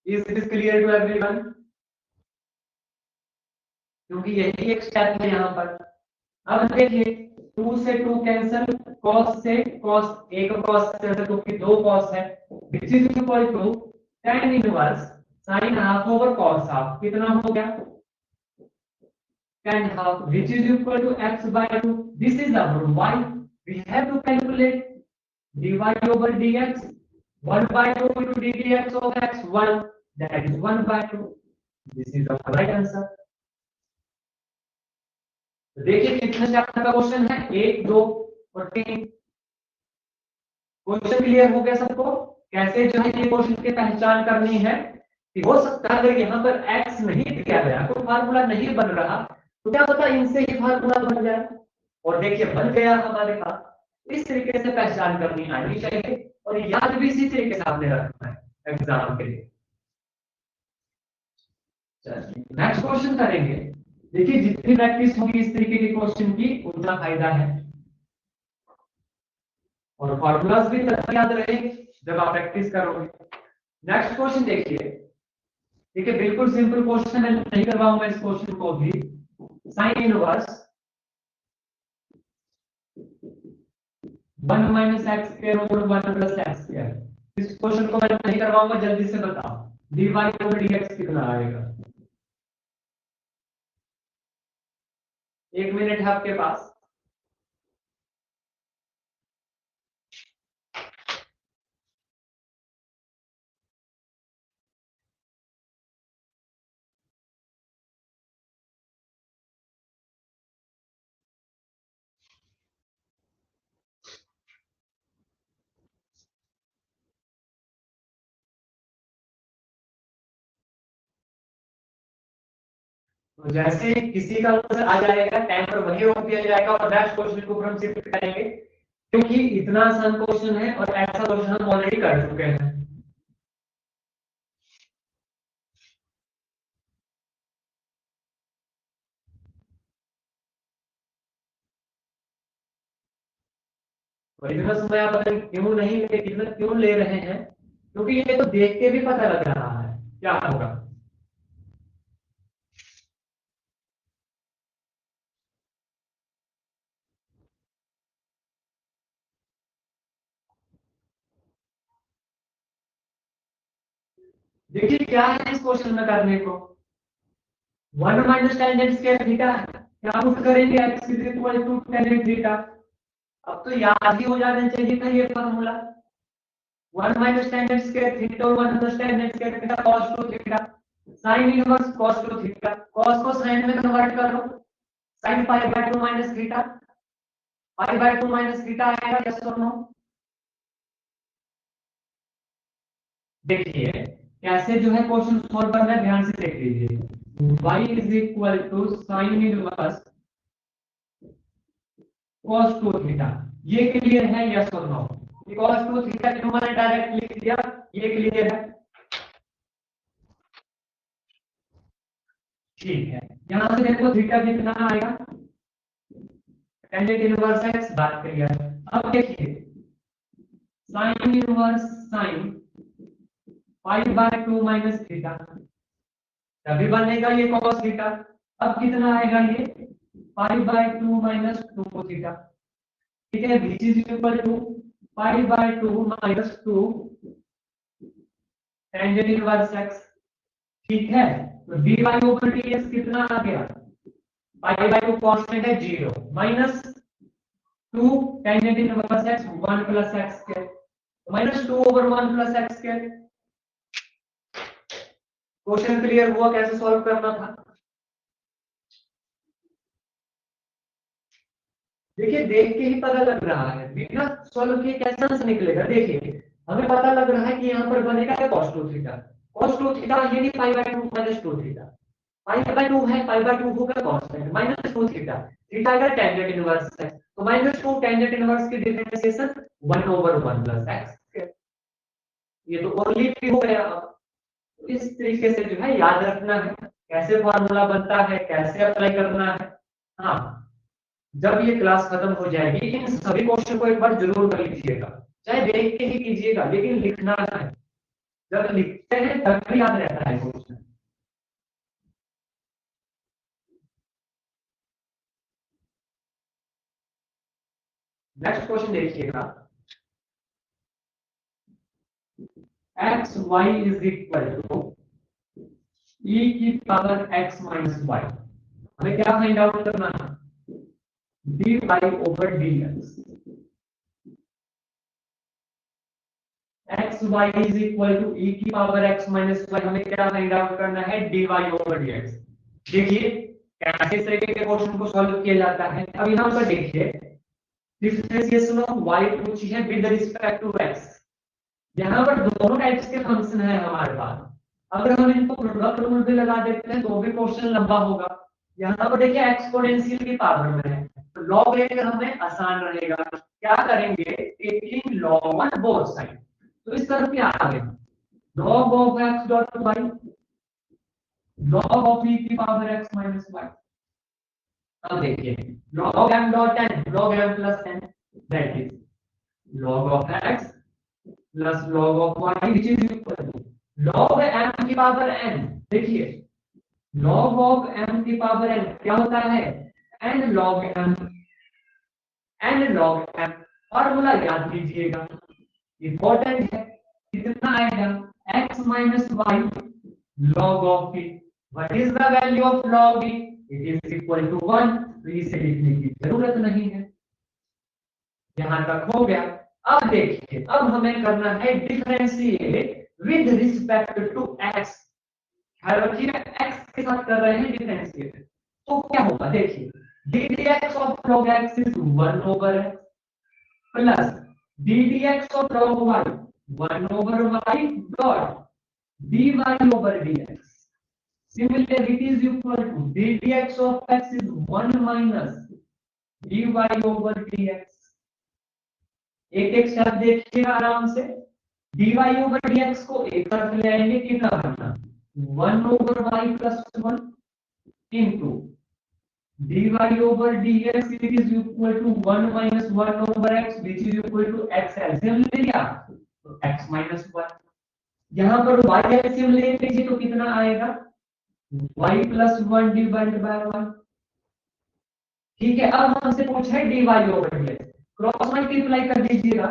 Is this clear to everyone? क्योंकि यही एक स्टेप है यहाँ पर। अब देखिए 2 से 2 कैंसिल, cos से cos, एक cos कैंसिल क्योंकि दो cos है, which is equal to tan inverse sin half over cos half. कितना हो गया tan half, which is equal to x by 2। This is our y, we have to calculate dy over dx 1 by 2 into ddx of x 1, that is 1 by 2। This is our right answer। तो देखिए कितने chapter का question है, 1 2 और 3। Question clear हो गया सबको? कैसे जो है ये क्वेश्चन की पहचान करनी है कि हो सकता है अगर यहाँ पर x नहीं दिया गया, कोई फार्मूला नहीं बन रहा, तो क्या पता इनसे ही फार्मूला बन जाए। और देखिए बन गया हमारे पास। इस तरीके से पहचान करनी आनी चाहिए और याद भी इसी तरीके से आपने रखना है एग्जाम के लिए। चलिए नेक्स्ट क्वेश्चन करेंगे। देखिए जितनी प्रैक्टिस होगी इस तरीके के क्वेश्चन की उतना फायदा है और फॉर्मूलाज भी याद रहेंगे जब आप प्रैक्टिस करोगे। नेक्स्ट क्वेश्चन देखिए, ठीक है बिल्कुल सिंपल क्वेश्चन है, नहीं करवाऊंगा इस क्वेश्चन को भी। Sine inverse 1 minus x square over 1 plus x square. इस क्वेश्चन को मैं नहीं करवाऊंगा, जल्दी से बताओ dy ओवर dx कितना आएगा? 1 मिनट है आपके पास। तो जैसे किसी का आंसर आ जाएगा टाइम पर वही रोक दिया जाएगा और नेक्स्ट क्वेश्चन को हम शिफ्ट करेंगे, क्योंकि इतना आसान क्वेश्चन है और ऐसा क्वेश्चन हम ऑलरेडी कर चुके हैं। और इतना समय आप पता नहीं क्यों नहीं ले, इतना क्यों ले रहे हैं, क्योंकि ये तो देख के भी पता लग रहा है क्या होगा। देखिए क्या है इस क्वेश्चन में करने को, 1 माइनस टेंजेंट स्क्वायर थीटा है, क्या पुट करेंगे x is equal to tangent theta. अब तो याद ही हो जाना चाहिए था ये formula, 1 minus tangent square theta और 1 plus tangent square theta cos 2 theta. sin inverse cos 2 theta, cos को sin में कन्वर्ट करो, sin pi by 2 minus theta, pi by 2 minus theta आएगा, यस और नो? देखिए कैसे जो है क्वेश्चन सॉल्व करना है, ध्यान से देख लीजिए। y is equal to sin inverse cos 2 theta, ये क्लियर है यस और नो? cos 2 थीटा जो मैंने डायरेक्ट लिख दिया, ये क्लियर है? ठीक है, यहां से देखो थीटा कितना आएगा, टेंजेंट इनवर्स x बात करिए। अब देखिए sin inverse sin pi by 2 minus theta, तभी बनेगा ये cos थीटा। अब कितना आएगा ये पाई बाय 2 माइनस 2 थीटा, ठीक है, which is equal to pi by 2 minus 2 tangent inverse x, ठीक है। तो dy ओवर dx कितना आ गया, पाई बाय 2 कांस्टेंट है 0 minus 2 tangent inverse x 1 plus x square, minus 2 over 1 plus x square. Question clear हुआ कैसे सॉल्व करना था? देखिए देख के ही पता लग रहा है, बिना सॉल्व किए कैसे आंसर निकलेगा। देखिए हमें पता लग रहा है कि यहाँ पर बनेगा क्या, cos 2 थीटा। cos 2 थीटा यानी पाई by 2 minus 2 theta, pi by 2 है, पाई बाय 2 होगा कांस्टेंट, माइनस 2 थीटा, थीटा का टेंजेंट इनवर्स है, तो माइनस 2 टेंजेंट इनवर्स की डिफरेंशिएशन 1 ओवर 1 प्लस x, ये तो ओनली p हो गया। तो इस तरीके से जो है याद रखना है कैसे फार्मूला बनता है, कैसे अप्लाई करना है। हाँ, जब ये क्लास खत्म हो जाएगी इन सभी क्वेश्चन को एक बार जरूर कर लीजिएगा, चाहे देख के ही कीजिएगा लेकिन लिखना है, जब लिखते हैं तब याद रहता है क्वेश्चन। नेक्स्ट क्वेश्चन देखिएगा, x y is equal to e की पावर x माइनस वाई, हमें क्या फाइंड आउट करना है, dy over dx। X y is equal to e की पावर x माइनस वाई, हमें क्या फाइंड आउट करना है, dy ओवर dx। देखिए कैसे इस तरीके के क्वेश्चन को सॉल्व किया जाता है। अब यहाँ पर देखिए डिफरेंशिएशन ऑफ y पूछी है विद रिस्पेक्ट टू x, यहाँ पर दोनों टाइप्स के फंक्शन है हमारे पास, अगर हम इनको प्रोडक्ट रूल भी लगा देते हैं तो भी क्वेश्चन लंबा होगा। यहाँ पर देखिए एक्सपोनेंशियल की पावर में है, तो लॉग लेकर हमें आसान रहेगा, क्या करेंगे, taking log on both side, तो इस तरफ क्या आ गया, log of x dot y, log of e की पावर x माइनस y। अब देखिए log m dot n, log m plus n, that is log of x plus log of y which is equal to log m की power n। देखिए log of m की power n क्या होता है, n log m, n log m, formula याद कीजिएगा, important है। कितना आएगा, x minus y log of p, what is the value of log e, it is equal to 1, तो इसे लिखने की जरूरत नहीं है। यहां तक हो गया। अब देखिए अब हमें करना है differentiate with respect to x, ख्याल रखिए x के साथ कर रहे हैं डिफरेंशिएट, तो क्या होगा, देखिए ddx of log x is 1 over x plus ddx of log y 1 over y dot dy over dx, similarly it is equal to ddx of x is 1 minus dy over dx। एक एक शब्द देखिएगा आराम से, dy over dx को एक तरफ ले आएंगे, कितना बनना 1 over y plus 1 into dy over dx it is equal to 1 minus 1 over x which is equal to x LCM ले लिया तो x minus 1, यहाँ पर y एलसीएम ले लीजिए तो कितना आएगा y plus 1 divided by 1, ठीक है। अब हमसे पूछा है dy over dx, cross multiply कर दीजिएगा,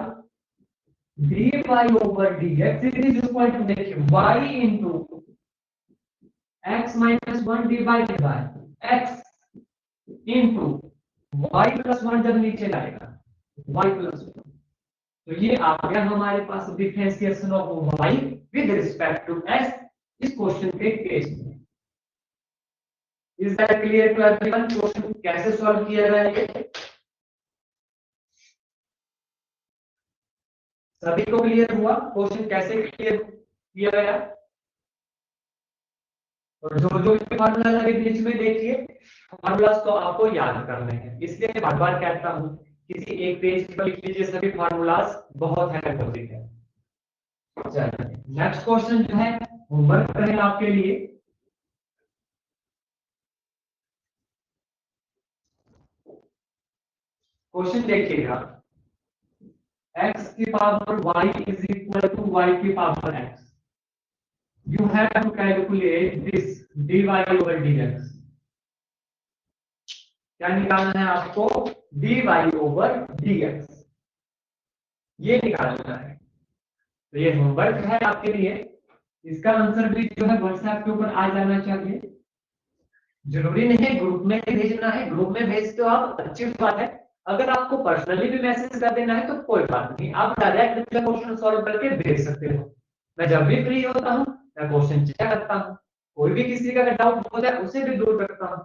dy over dx it is equal to देखिए y into x minus 1 divided by x into y plus 1, जब नीचे लाएगा y plus 1, तो ये आ गया हमारे पास differentiation of y with respect to x इस क्वेश्चन के केस में। Is that clear to everyone, question कैसे सॉल्व किया जाएगा, सभी को क्लियर हुआ क्वेश्चन कैसे क्लियर किया गया। और जो जो फार्मूला लगे बीच में देखिए, फार्मूलास तो आपको याद करने हैं, इसलिए बार बार कहता हूं किसी एक पेज पर लिख लीजिए सभी फार्मूलास, बहुत हेल्प होती है। चलिए नेक्स्ट क्वेश्चन जो है होमवर्क रहेगा आपके लिए, क्वेश्चन देखिएगा, x की power y is equal to y की power x, you have to calculate this dy over dx, क्या निकालना है आपको, dy over dx, ये निकालना है। तो ये होमवर्क है आपके लिए, इसका आंसर भी जो है व्हाट्सएप के ऊपर आ जाना चाहिए। जरूरी नहीं है ग्रुप में ही भेजना है, ग्रुप में भेजते हो आप, अच्छी बात है। अगर आपको पर्सनली भी मैसेज कर देना है तो कोई बात नहीं, आप डायरेक्ट क्वेश्चन सॉल्व करके भेज सकते हो। मैं जब भी फ्री होता हूँ मैं क्वेश्चन चेक करता हूँ, कोई भी किसी का डाउट हो जाए उसे भी दूर करता हूँ।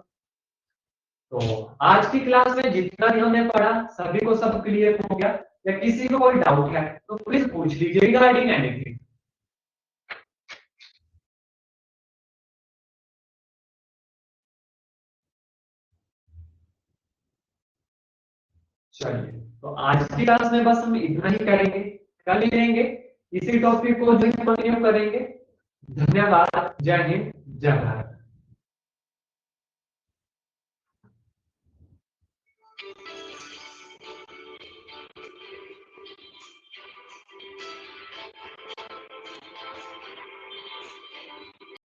तो आज की क्लास में जितना भी हमने पढ़ा सभी को सब क्लियर हो गया, या किसी को कोई डाउट है तो प्लीज पूछ लीजिए रिगार्डिंग एनीथिंग। चलिए, तो आज की क्लास में बस हम इतना ही करेंगे, कल मिलेंगे, इसी टॉपिक को जो है कंटिन्यू करेंगे। धन्यवाद। जय हिंद, जय भारत।